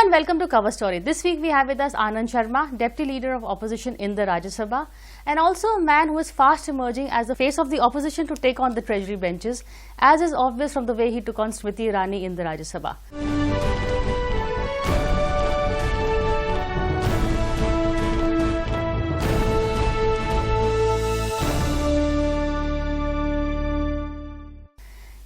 and welcome to Cover Story. This week we have with us Anand Sharma, Deputy Leader of Opposition in the Rajya Sabha, and also a man who is fast emerging as the face of the opposition to take on the Treasury benches, as is obvious from the way he took on Smriti Irani in the Rajya Sabha.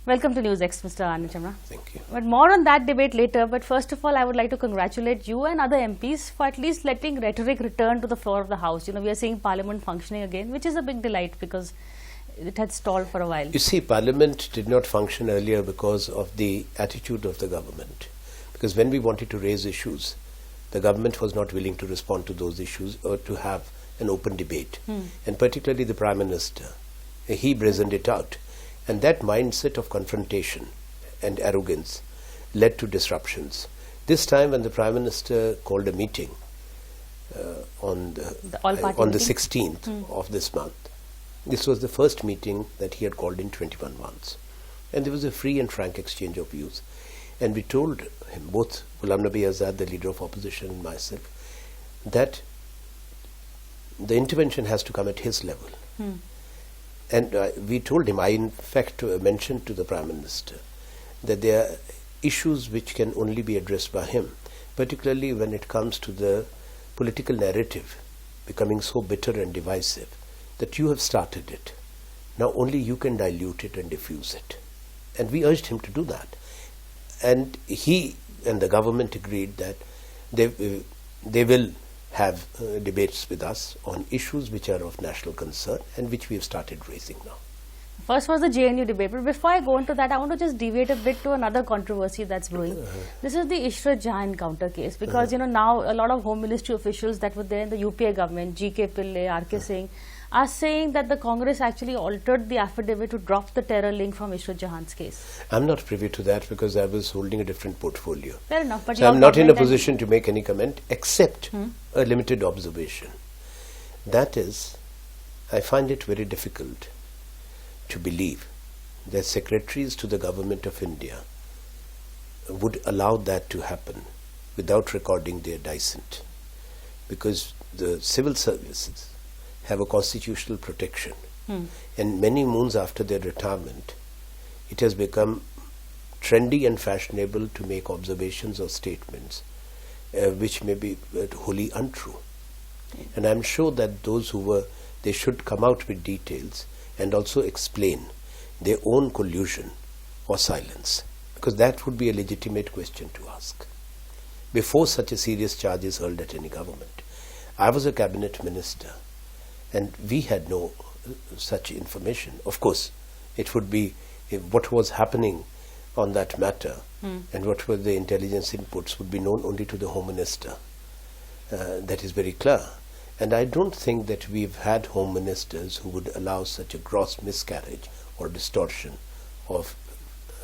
Welcome to NewsX, Mr. Anand Sharma. Thank you. But more on that debate later. But first of all, I would like to congratulate you and other MPs for at least letting rhetoric return to the floor of the House. You know, we are seeing Parliament functioning again, which is a big delight because it had stalled for a while. You see, Parliament did not function earlier because of the attitude of the government. Because when we wanted to raise issues, the government was not willing to respond to those issues or to have an open debate. And particularly the Prime Minister, he brazened it out. And that mindset of confrontation and arrogance led to disruptions. This time when the Prime Minister called a meeting on the 16th of this month, this was the first meeting that he had called in 21 months. And there was a free and frank exchange of views. And we told him, both Ghulam Nabi Azad, the Leader of Opposition, and myself, that the intervention has to come at his level. And we told him, I in fact mentioned to the Prime Minister that there are issues which can only be addressed by him, particularly when it comes to the political narrative becoming so bitter and divisive that you have started it. Now only you can dilute it and diffuse it. And we urged him to do that. And he and the government agreed that they will have debates with us on issues which are of national concern and which we have started raising now. First was the JNU debate, but before I go into that, I want to just deviate a bit to another controversy that's brewing. This is the Ishrat Jahan encounter case, because you know, now a lot of Home Ministry officials that were there in the UPA government, GK Pillai, RK Singh, are saying that the Congress actually altered the affidavit to drop the terror link from Ishrat Jahan's case. I'm not privy to that because I was holding a different portfolio. Fair enough. But so I'm not in a position to make any comment except a limited observation. That is, I find it very difficult to believe that secretaries to the government of India would allow that to happen without recording their dissent, because the civil services have a constitutional protection, and many moons after their retirement it has become trendy and fashionable to make observations or statements which may be wholly untrue. And I'm sure that those who were, they should come out with details and also explain their own collusion or silence, because that would be a legitimate question to ask before such a serious charge is hurled at any government. I was a cabinet minister and we had no such information. Of course, it would be what was happening on that matter and what were the intelligence inputs would be known only to the Home Minister. That is very clear. And I don't think that we've had Home Ministers who would allow such a gross miscarriage or distortion of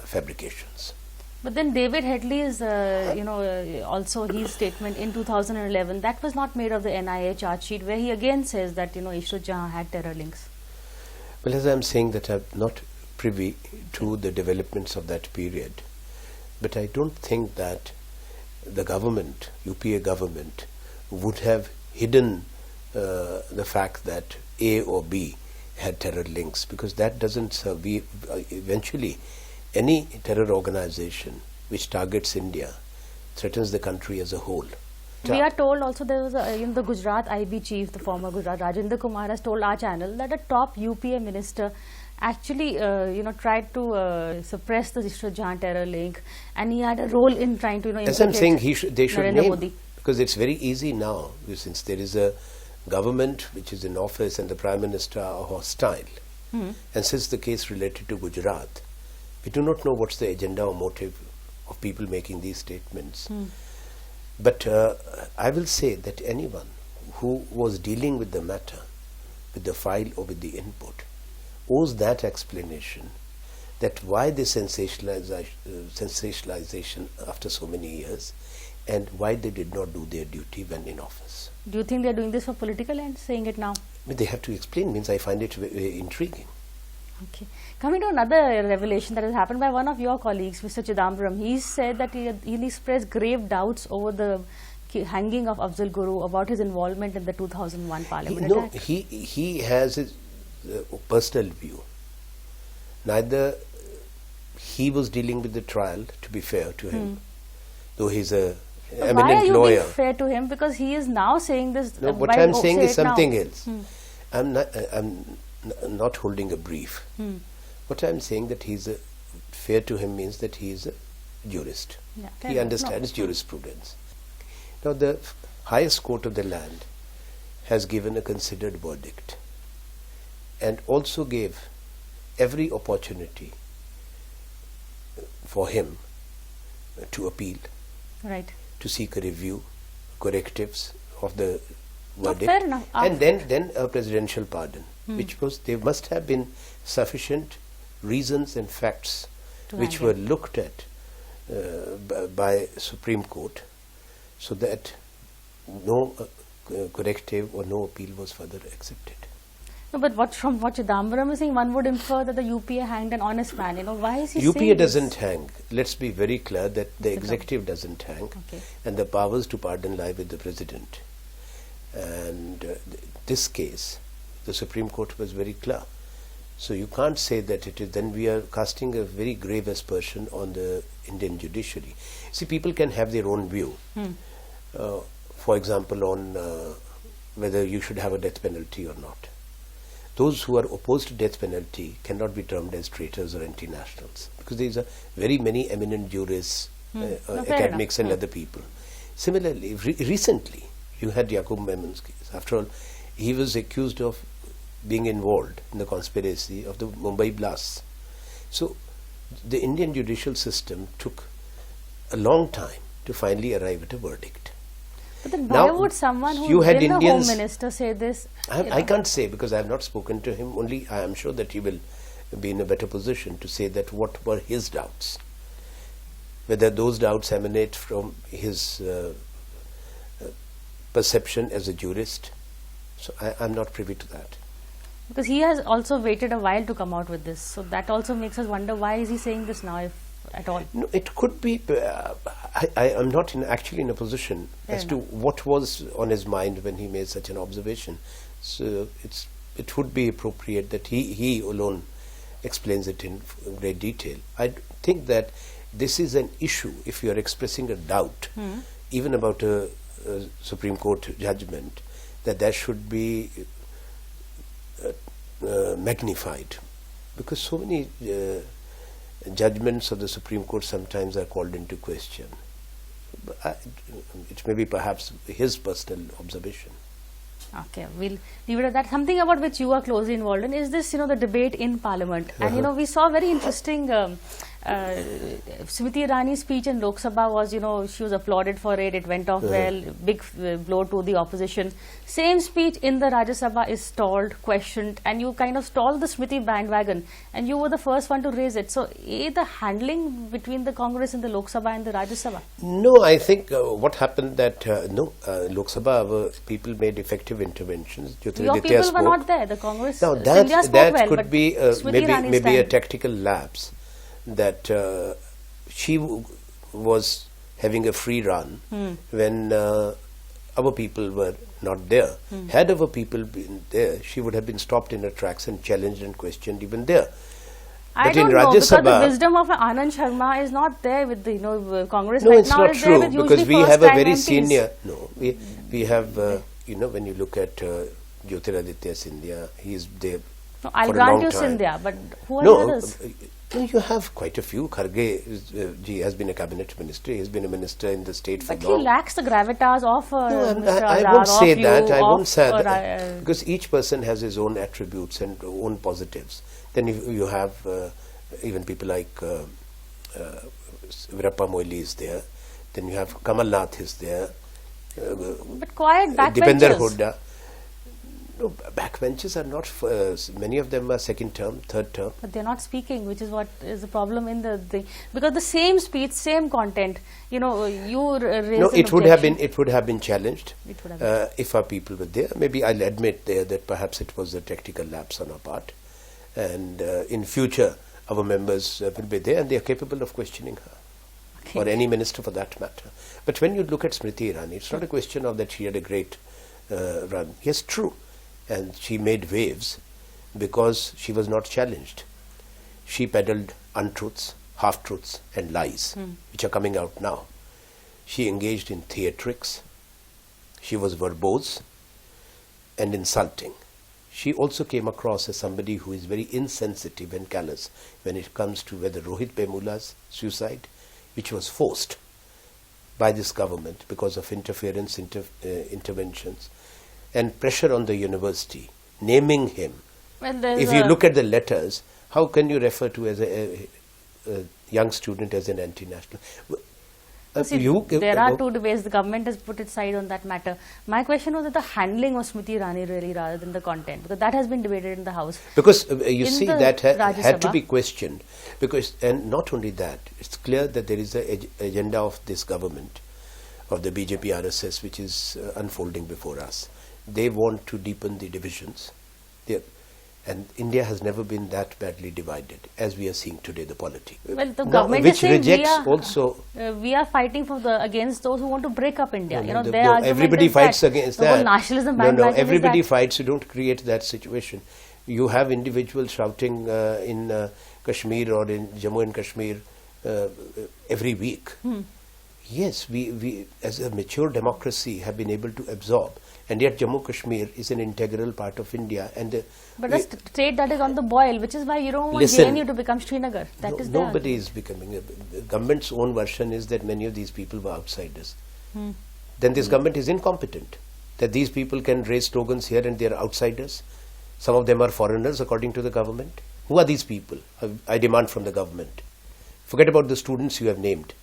fabrications. But then David Headley's, also his statement in 2011, that was not made of the NIA charge sheet, where he again says that, Ishrat Jahan had terror links. Well, as I'm saying that I'm not privy to the developments of that period, but I don't think that the government, UPA government, would have hidden the fact that A or B had terror links, because that doesn't serve. Eventually, any terror organization which targets India threatens the country as a whole. We are told also there was the Gujarat IB chief, the former Gujarat, Rajendra Kumar, has told our channel that a top UPA minister actually tried to suppress the Ishrat Jahan terror link, and he had a role in trying to as I'm saying, they should Narendra name Modi. Because it's very easy now, since there is a government which is in office and the Prime Minister are hostile, and since the case related to Gujarat, we do not know what's the agenda or motive of people making these statements. But I will say that anyone who was dealing with the matter, with the file or with the input, owes that explanation, that why the sensationalization after so many years, and why they did not do their duty when in office. Do you think they're doing this for political ends, saying it now? But they have to explain, means I find it intriguing. Okay. Coming to another revelation that has happened by one of your colleagues, Mr. Chidambaram, he said that he expressed grave doubts over the hanging of Afzal Guru about his involvement in the 2001 parliament attack. He has his personal view. Neither he was dealing with the trial, to be fair to him, though he's a eminent why are you lawyer. being fair to him? Because he is now saying this. No, what I'm saying is something else. I'm not holding a brief. What I'm saying that fair to him means that he is a jurist. Yeah, he understands jurisprudence. Now the highest court of the land has given a considered verdict and also gave every opportunity for him to appeal, right, to seek a review, correctives of the No, verdict, fair enough. and then a presidential pardon, which was, there must have been sufficient reasons and facts To which hang were him. looked at by Supreme Court, so that no corrective or no appeal was further accepted. No, but from what Chidambaram is saying, one would infer that the UPA hanged an honest man. Why is he saying UPA this? doesn't hang. Let's be very clear that the executive doesn't hang, Okay. and the powers to pardon lie with the president. And this case, the Supreme Court was very clear. So you can't say that it is, then we are casting a very grave aspersion on the Indian judiciary. See, people can have their own view. For example, on whether you should have a death penalty or not. Those who are opposed to death penalty cannot be termed as traitors or anti-nationals, because there are very many eminent jurists, academics and other people. Similarly, recently you had Yaqub Memmon's case. After all, he was accused of being involved in the conspiracy of the Mumbai blasts. So the Indian judicial system took a long time to finally arrive at a verdict. But then Now, why would someone who you is had the Home Indians- Minister say this? I can't say, because I have not spoken to him. Only I am sure that he will be in a better position to say that what were his doubts. Whether those doubts emanate from his perception as a jurist. So I am not privy to that. Because he has also waited a while to come out with this. So that also makes us wonder, why is he saying this now, if at all? No, it could be. I am not actually in a position as to what was on his mind when he made such an observation. So it would be appropriate that he alone explains it in great detail. I think that this is an issue. If you are expressing a doubt, even about a Supreme Court judgment, that should be magnified, because so many judgments of the Supreme Court sometimes are called into question. It may be perhaps his personal observation. Okay, we'll leave it at that. Something about which you are closely involved in is this, the debate in Parliament. And, we saw very interesting Smriti Irani's speech in Lok Sabha was, she was applauded for it. It went off well, big blow to the opposition. Same speech in the Rajya Sabha is stalled, questioned, and you kind of stalled the Smriti bandwagon, and you were the first one to raise it. So, the handling between the Congress and the Lok Sabha and the Rajya Sabha? No, I think what happened that, Lok Sabha, our people made effective interventions. Your people were not there, the Congress. Now, Sindhya spoke that well, could be Smriti Irani's maybe a time. tactical lapse, that she was having a free run when our people were not there. Had our people been there, she would have been stopped in her tracks and challenged and questioned even there. I But don't in know, Rajya because Sabha, the wisdom of Anand Sharma is not there with the Congress no, right it's now. not It's there true, with because usually we have a first-time very MPs. senior. No, we have when you look at Jyotiraditya Scindia, he is there. No, I'll for a grant long you time. Scindia, but who are No, the others? you have quite a few. Kharge ji has been a cabinet minister. He has been a minister in the state for But he long. lacks the gravitas of Mr. I Azhar, won't say of you, that. I won't of, say that, because each person has his own attributes and own positives. Then you have even people like Virappa Moili is there. Then you have Kamal Nath is there. but quiet Dipender backbenchers. Hooda. No, backbenchers are not. Many of them are second term, third term. But they're not speaking, which is what is the problem in the thing. Because the same speech, same content, you raised No, an it would have been. objection. It would have been challenged It would have been. if our people were there. Maybe I'll admit there that perhaps it was a tactical lapse on our part, and in future our members will be there and they are capable of questioning her. Okay. Or any minister for that matter. But when you look at Smriti Irani, it's not a question of that she had a great run. Yes, true. And she made waves because she was not challenged. She peddled untruths, half-truths and lies, which are coming out now. She engaged in theatrics. She was verbose and insulting. She also came across as somebody who is very insensitive and callous when it comes to whether Rohith Vemula's suicide, which was forced by this government because of interference, interventions, and pressure on the university, naming him. Well, if you look at the letters, how can you refer to as a young student as an anti-national? There are two debates. The government has put its side on that matter. My question was that the handling of Smriti Irani really rather than the content, because that has been debated in the House. Because you see that Rajya had to Sabha. be questioned. Because, and not only that, it's clear that there is an agenda of this government, of the BJP RSS, which is unfolding before us. They want to deepen the divisions. And India has never been that badly divided as we are seeing today, the polity. Well, the government which is saying rejects we are fighting for against those who want to break up India. Everybody fights against that. The whole nationalism everybody fights. You don't create that situation. You have individuals shouting in Kashmir or in Jammu and Kashmir every week. Yes, we as a mature democracy have been able to absorb. And yet Jammu Kashmir is an integral part of India. But the state that is on the boil, which is why you don't want JNU to become Srinagar. Nobody is becoming. The government's own version is that many of these people were outsiders. Then this government is incompetent. That these people can raise slogans here and they are outsiders. Some of them are foreigners according to the government. Who are these people? I demand from the government. Forget about the students you have named.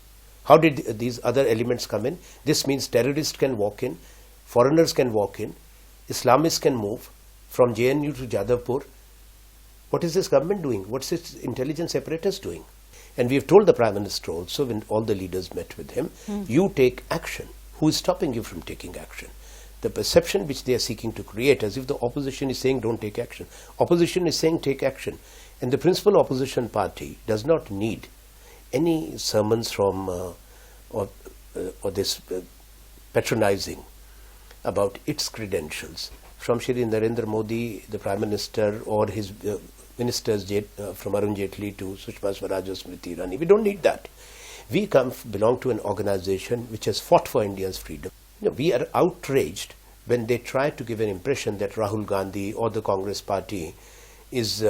How did these other elements come in? This means terrorists can walk in. Foreigners can walk in, Islamists can move from JNU to Jadavpur. What is this government doing? What's its intelligence apparatus doing? And we have told the Prime Minister also, when all the leaders met with him, you take action. Who is stopping you from taking action? The perception which they are seeking to create, as if the opposition is saying don't take action. Opposition is saying take action. And the principal opposition party does not need any sermons from or this patronizing about its credentials from Shri Narendra Modi, the Prime Minister, or his ministers from Arun Jaitley to Sushma Swaraj or Smriti Irani. We don't need that. We belong to an organization which has fought for India's freedom. We are outraged when they try to give an impression that Rahul Gandhi or the Congress party is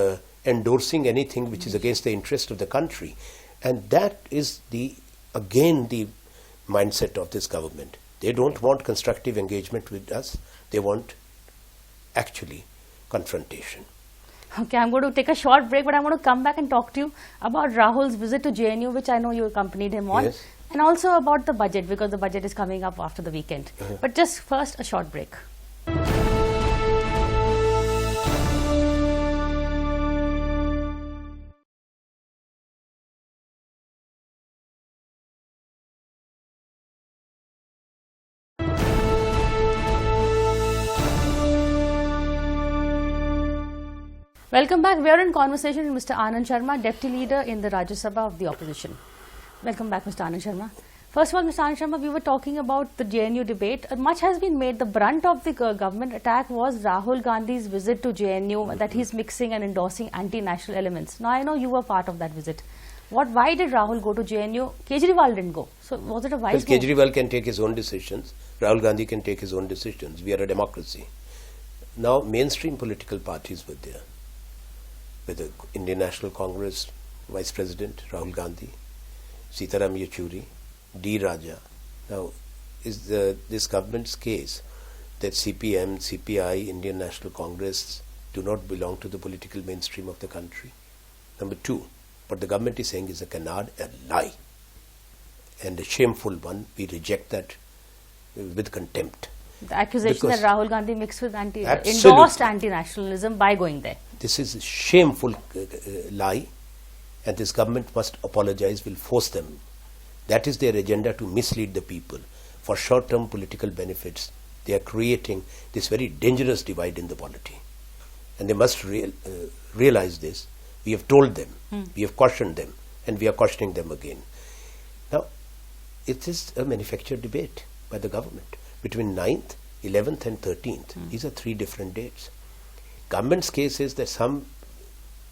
endorsing anything which is against the interest of the country. And that is again the mindset of this government. They don't want constructive engagement with us. They want actually confrontation. Okay, I'm going to take a short break, but I'm going to come back and talk to you about Rahul's visit to JNU, which I know you accompanied him on, yes. And also about the budget, because the budget is coming up after the weekend. But just first, a short break. Welcome back. We are in conversation with Mr. Anand Sharma, Deputy Leader in the Rajya Sabha of the Opposition. Welcome back, Mr. Anand Sharma. First of all, Mr. Anand Sharma, we were talking about the JNU debate. Much has been made. The brunt of the government attack was Rahul Gandhi's visit to JNU, that he's mixing and endorsing anti-national elements. Now, I know you were part of that visit. Why did Rahul go to JNU? Kejriwal didn't go. So, was it a wise move? Kejriwal can take his own decisions. Rahul Gandhi can take his own decisions. We are a democracy. Now, mainstream political parties were there. With the Indian National Congress Vice President Rahul Gandhi, Sitaram Yechuri, D. Raja. Now, is this government's case that CPM, CPI, Indian National Congress do not belong to the political mainstream of the country? Number two, what the government is saying is a canard, a lie, and a shameful one. We reject that with contempt. The accusation that Rahul Gandhi mixed with Absolutely. Endorsed anti-nationalism by going there. This is a shameful lie, and this government must apologize, will force them. That is their agenda, to mislead the people for short-term political benefits. They are creating this very dangerous divide in the polity. and they must realize this. We have told them, we have cautioned them, and we are cautioning them again. Now, it is a manufactured debate by the government between 9th, 11th and 13th. These are 3 different dates. Government's case is that some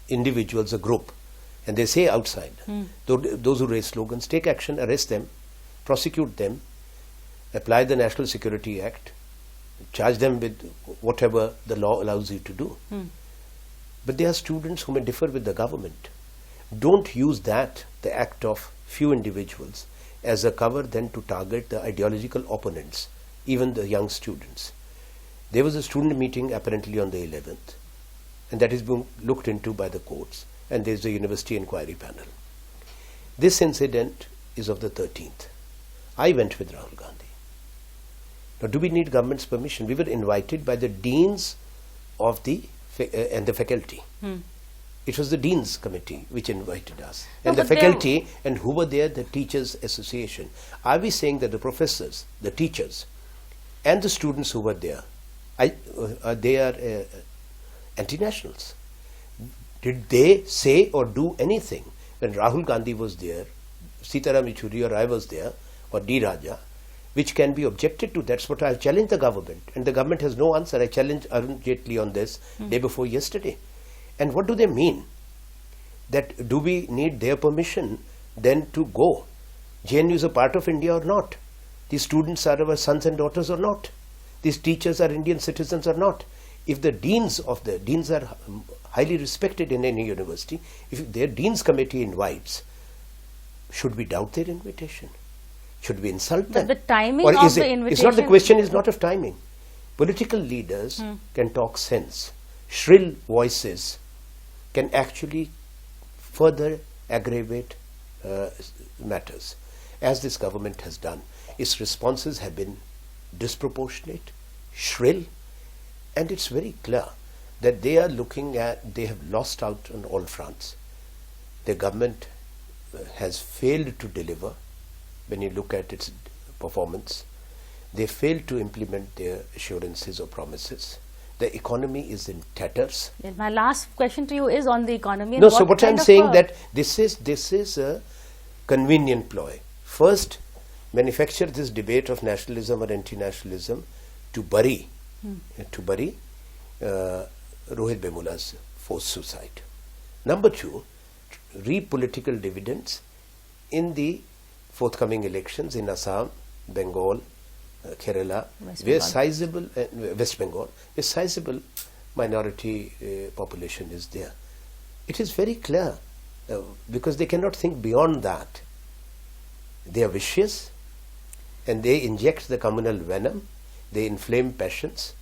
individuals, a group, and they say outside, those who raise slogans, take action, arrest them, prosecute them, apply the National Security Act, charge them with whatever the law allows you to do. But there are students who may differ with the government. Don't use that, the act of few individuals, as a cover then to target the ideological opponents, even the young students. There was a student meeting apparently on the 11th, and that is being looked into by the courts, and there is a university inquiry panel. This incident is of the 13th. I went with Rahul Gandhi. Now, do we need government's permission? We were invited by the deans of the and the faculty. It was the deans committee which invited us, and the faculty, and who were there? The teachers association. Are we saying that the professors, the teachers, and the students who were there, they are anti-nationals? Did they say or do anything when Rahul Gandhi was there, Sitaram Yechuri, or I was there, or D. Raja, which can be objected to? That's what I challenge the government, and the government has no answer. I challenged Arun Jaitley on this day before yesterday. And what do they mean? That do we need their permission then to go? JNU is a part of India or not? These students are our sons and daughters or not? These teachers are Indian citizens or not? If the deans are highly respected in any university, if their deans committee invites, should we doubt their invitation? Should we insult them? But the timing of the invitation... It's not, the question is not of timing. Political leaders can talk sense. Shrill voices can actually further aggravate matters, as this government has done. Its responses have been disproportionate, shrill, and it's very clear that they are looking at, they have lost out on all fronts. The government has failed to deliver. When you look at its performance, they failed to implement their assurances or promises. The economy is in tatters. And my last question to you is on the economy. No, so what I'm saying that this is a convenient ploy. First, manufacture this debate of nationalism or anti-nationalism to bury Rohith Vemula's forced suicide. Number 2, reap political dividends in the forthcoming elections in Assam, Bengal, Kerala, where sizable West Bengal, where sizable minority population is there. It is very clear because they cannot think beyond that. They are vicious, and they inject the communal venom. They inflame passions,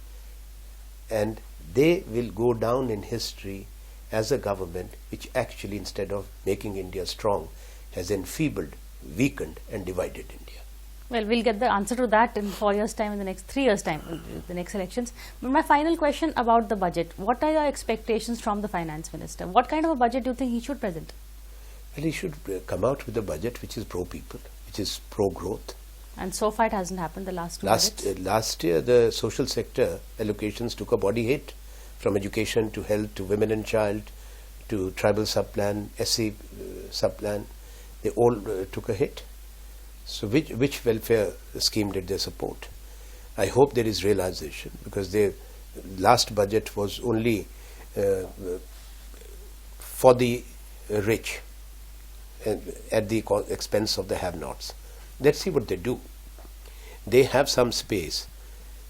and they will go down in history as a government which actually, instead of making India strong, has enfeebled, weakened, and divided India. Well, we'll get the answer to that in 4 years' time, in the next 3 years' time, the next elections. But my final question about the budget. What are your expectations from the finance minister? What kind of a budget do you think he should present? Well, he should come out with a budget which is pro-people, which is pro-growth. And so far it hasn't happened the last 2 budgets. Last year, the social sector allocations took a body hit, from education to health to women and child to tribal subplan, SC subplan. They all took a hit. So which welfare scheme did they support? I hope there is realization, because their last budget was only for the rich at the expense of the have-nots. Let's see what they do. They have some space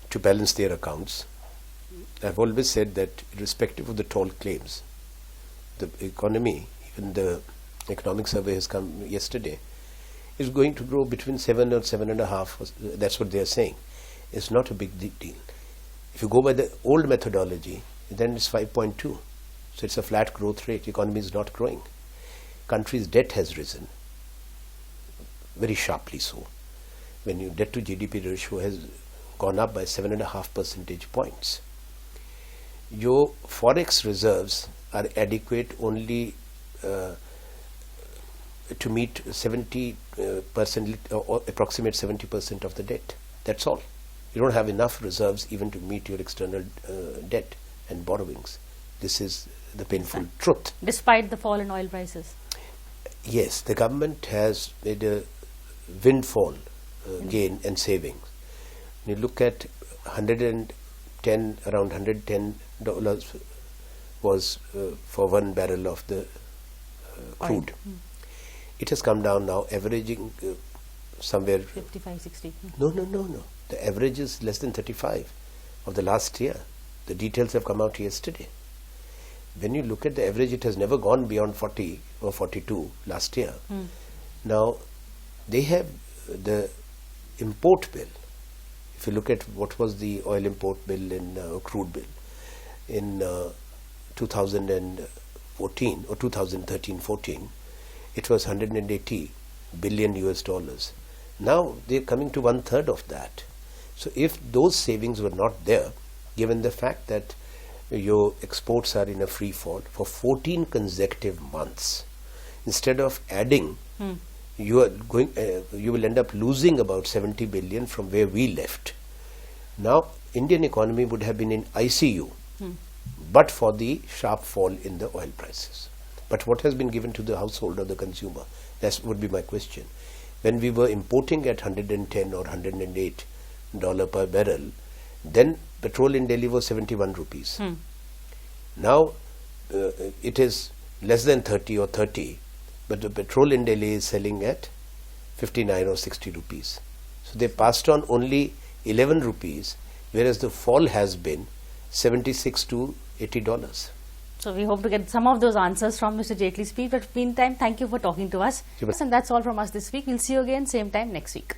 to balance their accounts. I've always said that irrespective of the tall claims, the economy, even the economic survey has come yesterday, is going to grow between 7 or 7.5. That's what they are saying. It's not a big deal. If you go by the old methodology, then it's 5.2. So it's a flat growth rate. Economy is not growing. Country's debt has risen, very sharply so. When your debt to GDP ratio has gone up by 7.5 percentage points. Your forex reserves are adequate only to meet 70% or approximate 70% of the debt. That's all. You don't have enough reserves even to meet your external debt and borrowings. This is the painful truth. Despite the fall in oil prices. Yes, the government has made a windfall gain and savings. When you look at around $110 was for 1 barrel of the crude. It has come down now, averaging somewhere 55, 60. No. The average is less than 35 of the last year. The details have come out yesterday. When you look at the average, it has never gone beyond 40 or 42 last year. Now, they have the import bill. If you look at what was the oil import bill in crude bill in 2014 or 2013-14, it was 180 billion US dollars. Now they are coming to 1/3 of that. So if those savings were not there, given the fact that your exports are in a free fall for 14 consecutive months, instead of adding, you will end up losing about 70 billion from where we left. Now Indian economy would have been in ICU but for the sharp fall in the oil prices. But what has been given to the household or the consumer? That would be my question. When we were importing at $110 or $108 per barrel, then petrol in Delhi was 71 rupees. Now it is less than 30 or 30, but the petrol in Delhi is selling at 59 or 60 rupees. So they passed on only 11 rupees, whereas the fall has been 76 to $80. So we hope to get some of those answers from Mr. Jaitley's speech. But meantime, thank you for talking to us. Yes. And that's all from us this week. We'll see you again same time next week.